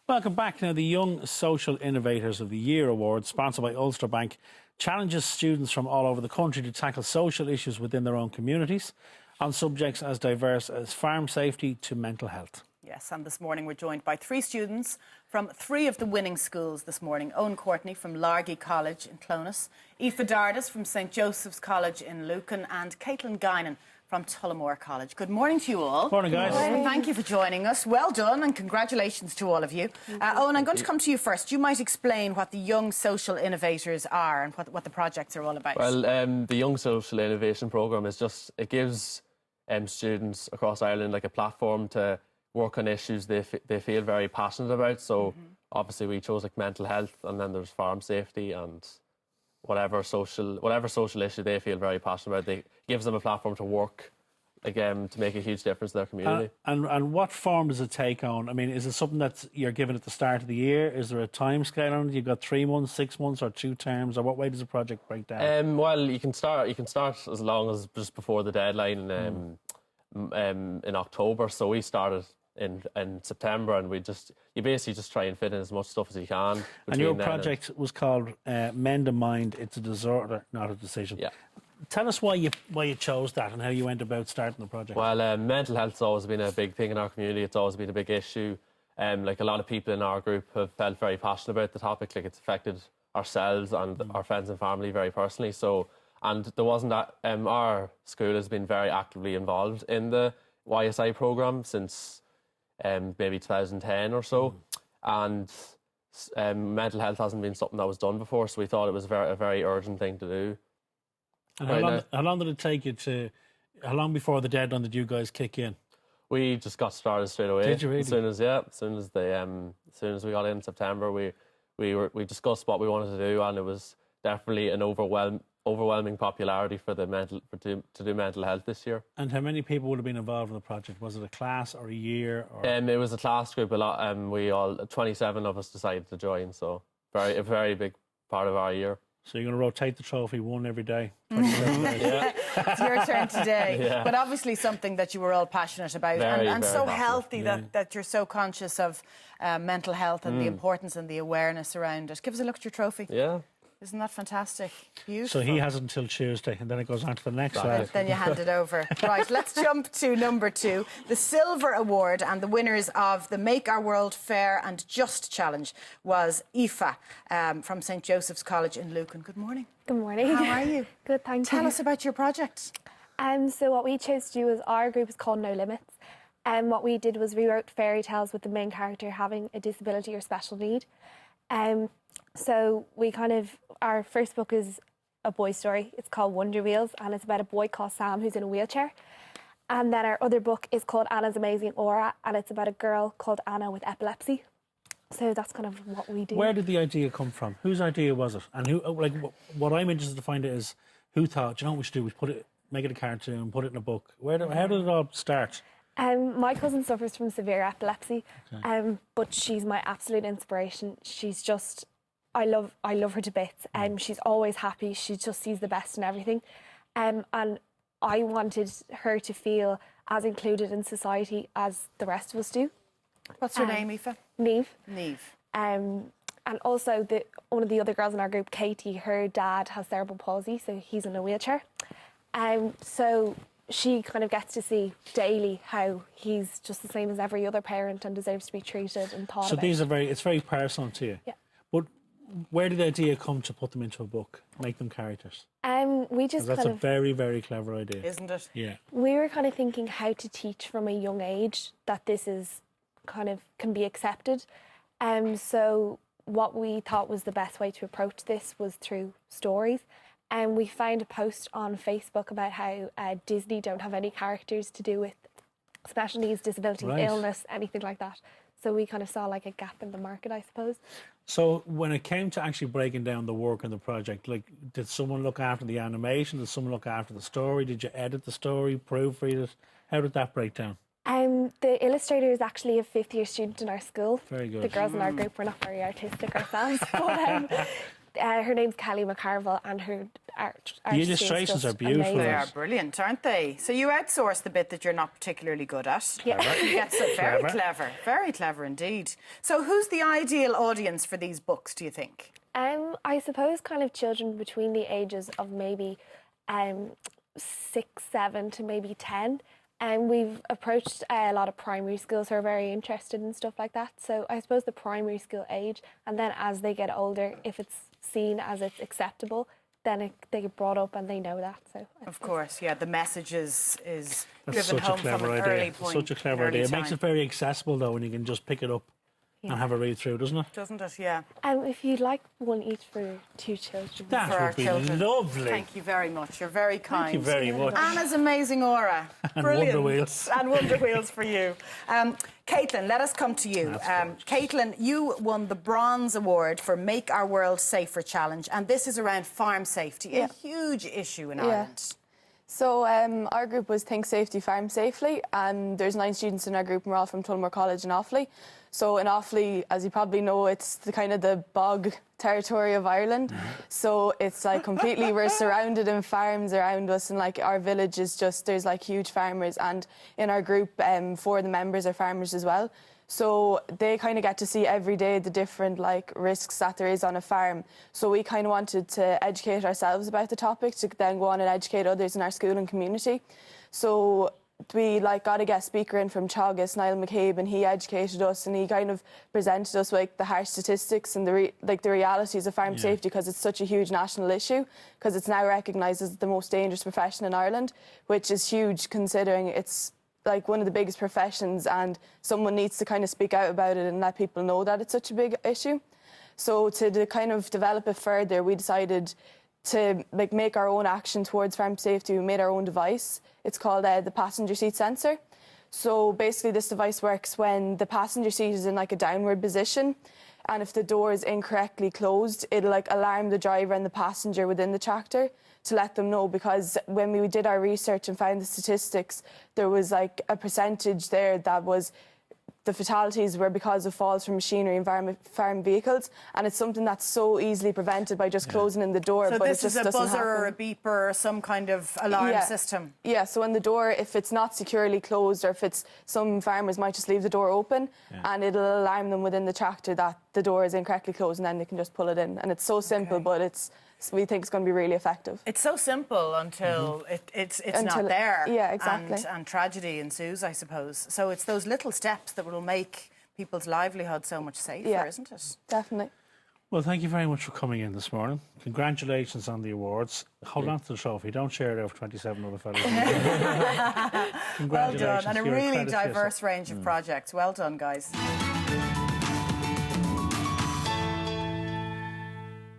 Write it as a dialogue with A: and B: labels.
A: Welcome back. Now, the Young Social Innovators of the Year Award, sponsored by Ulster Bank, challenges students from all over the country to tackle social issues within their own communities on subjects as diverse as farm safety to mental health.
B: Yes, and this morning we're joined by three students from three of the winning schools this morning. Eoghan Courtney from Largy College in Clones, Aoife Dardis from St Joseph's College in Lucan, and Guinan from Tullamore College. Good morning to you all.
A: Morning, guys.
B: Well, thank you for joining us. Well done and congratulations to all of you. Eoghan, I'm going to come to you first. You might explain what the Young Social Innovators are and what the projects are all about.
C: Well, the Young Social Innovation Programme is just, it gives students across Ireland like a platform to work on issues they feel very passionate about. So obviously we chose like mental health, and then there's farm safety and whatever social issue they feel very passionate about. It gives them a platform to work again to make a huge difference in their community.
A: And what form does it take on? I mean, is it something that you're given at the start of the year? Is there a time scale on it? You've got 3 months, 6 months, or 2 terms, or what way does the project break down?
C: Well, you can start as long as just before the deadline in October. So we started in September, and you basically just try and fit in as much stuff as you can.
A: And your project was called Mend a Mind. It's a disorder, not a decision.
C: Yeah.
A: Tell us why you chose that and how you went about starting the project.
C: Well, mental health's always been a big thing in our community. It's always been a big issue. Like a lot of people in our group have felt very passionate about the topic. Like it's affected ourselves and our friends and family very personally. So, and there wasn't that. Our school has been very actively involved in the YSI programme since maybe 2010 or so, and mental health hasn't been something that was done before, so we thought it was a very urgent thing to do.
A: And how long did it take you to? How long before the deadline did you guys kick in?
C: We just got started straight away.
A: Did you really?
C: As soon as we got in September, we discussed what we wanted to do, and it was definitely an overwhelming popularity for to do mental health this year. And
A: how many people would have been involved in the project? Was it a class or a year? Or?
C: It was a class group. We all 27 of us decided to join. So a very big part of our year.
A: So you're going to rotate the trophy one every day?
C: Yeah.
B: It's your turn today.
C: Yeah.
B: But obviously something that you were all passionate about, and so healthy that you're so conscious of mental health and the importance and the awareness around it. Give us a look at your trophy.
C: Yeah.
B: Isn't that fantastic? Beautiful.
A: So he has it until Tuesday, and then it goes on to the next slide.
B: Then you hand it over. Right, let's jump to number 2, the Silver Award, and the winners of the Make Our World Fair and Just Challenge was Aoife from St Joseph's College in Lucan. Good morning.
D: Good morning.
B: How are you?
D: Good, thank you.
B: Tell us about your project.
D: So what we chose to do was, our group is called No Limits. And what we did was we wrote fairy tales with the main character having a disability or special need. So our first book is a boy's story. It's called Wonder Wheels, and it's about a boy called Sam who's in a wheelchair. And then our other book is called Anna's Amazing Aura, and it's about a girl called Anna with epilepsy. So that's kind of what we do.
A: Where did the idea come from? Whose idea was it? And who? Like, what I'm interested to find out is who thought, you know what we should do? We make it a cartoon, put it in a book. How did it all start?
D: My cousin suffers from severe epilepsy, but she's my absolute inspiration. She's just, I love her to bits. She's always happy. She just sees the best in everything. And I wanted her to feel as included in society as the rest of us do.
B: What's your name, Aoife?
D: Neve.
B: Neve.
D: And also one of the other girls in our group, Katie, her dad has cerebral palsy, so he's in a wheelchair. So she kind of gets to see daily how he's just the same as every other parent and deserves to be treated and thought about.
A: So it's very personal to you.
D: Yeah.
A: But where did the idea come to put them into a book, make them characters?
D: That's
A: a very, very clever idea.
B: Isn't it?
A: Yeah.
D: We were kind of thinking how to teach from a young age that this is can be accepted. So what we thought was the best way to approach this was through stories. And we found a post on Facebook about how Disney don't have any characters to do with special needs, disability, illness, anything like that. So we kind of saw like a gap in the market, I suppose.
A: So when it came to actually breaking down the work in the project, like, did someone look after the animation? Did someone look after the story? Did you edit the story, proofread it? How did that break down?
D: The illustrator is actually a 5th-year student in our school.
A: Very good.
D: The girls in our group were not very artistic ourselves, but Her name's Kelly McCarville, and her
A: the illustrations are beautiful.
B: They are brilliant, aren't they? So you outsource the bit that you're not particularly good at.
D: Yeah.
B: That's very clever. Very clever indeed. So who's the ideal audience for these books, do you think?
D: I suppose kind of children between the ages of maybe 6, 7 to maybe 10. And we've approached a lot of primary schools who are very interested in stuff like that. So I suppose the primary school age, and then as they get older, if it's seen as it's acceptable, then they get brought up and they know that. So
B: of course, yeah, the message is
A: That's
B: driven
A: such
B: home
A: a clever
B: from an
A: idea.
B: early point.
A: Such a clever idea. It makes it very accessible though, when you can just pick it up and have a read through, doesn't it?
B: Doesn't it? Yeah.
D: if you'd like one each for 2 children.
A: That
B: For our
A: would be
B: children.
A: lovely.
B: Thank you very much. You're very kind.
A: Thank you very much.
B: Anna's amazing aura.
A: And
B: Brilliant.
A: Wonder Wheels.
B: And Wonder Wheels for you. Caitlin, let us come to you. Caitlin, you won the Bronze Award for Make Our World Safer Challenge, and this is around farm safety, a huge issue in Ireland.
E: So our group was Think Safety, Farm Safely, and there's 9 students in our group, and we're all from Tullamore College in Offaly. So in Offaly, as you probably know, it's the kind of the bog territory of Ireland. So it's like completely, we're surrounded in farms around us, and like our village is just, there's like huge farmers, and in our group, 4 of the members are farmers as well. So they kind of get to see every day the different like risks that there is on a farm. So we kind of wanted to educate ourselves about the topic to then go on and educate others in our school and community. So we like got a guest speaker in from Teagasc, Niall McCabe, and he educated us, and he kind of presented us like the harsh statistics and the realities of farm safety, because it's such a huge national issue, because it's now recognised as the most dangerous profession in Ireland, which is huge considering it's like one of the biggest professions, and someone needs to kind of speak out about it and let people know that it's such a big issue. So to kind of develop it further, we decided to like make our own action towards farm safety. We made our own device. It's called the passenger seat sensor. So basically this device works when the passenger seat is in like a downward position, and if the door is incorrectly closed, it'll like alarm the driver and the passenger within the tractor to let them know, because when we did our research and found the statistics, there was like a percentage there that was the fatalities were because of falls from machinery and farm vehicles, and it's something that's so easily prevented by just closing in the door.
B: So
E: but
B: this
E: it just
B: is a
E: doesn't
B: buzzer or a
E: happen.
B: beeper or some kind of alarm system?
E: Yeah, so when the door, if it's not securely closed, or if it's, some farmers might just leave the door open and it'll alarm them within the tractor that the door is incorrectly closed, and then they can just pull it in. And it's so simple, but we think it's going to be really effective.
B: It's so simple until it's not there.
E: Yeah, exactly.
B: And tragedy ensues, I suppose. So it's those little steps that will make people's livelihood so much safer, isn't it?
E: Definitely.
A: Well, thank you very much for coming in this morning. Congratulations on the awards. Hold on to the trophy. Don't share it over 27 other fellows.
B: Well
A: Congratulations.
B: done. And a
A: You're
B: really
A: accredited.
B: diverse range of projects. Well done, guys.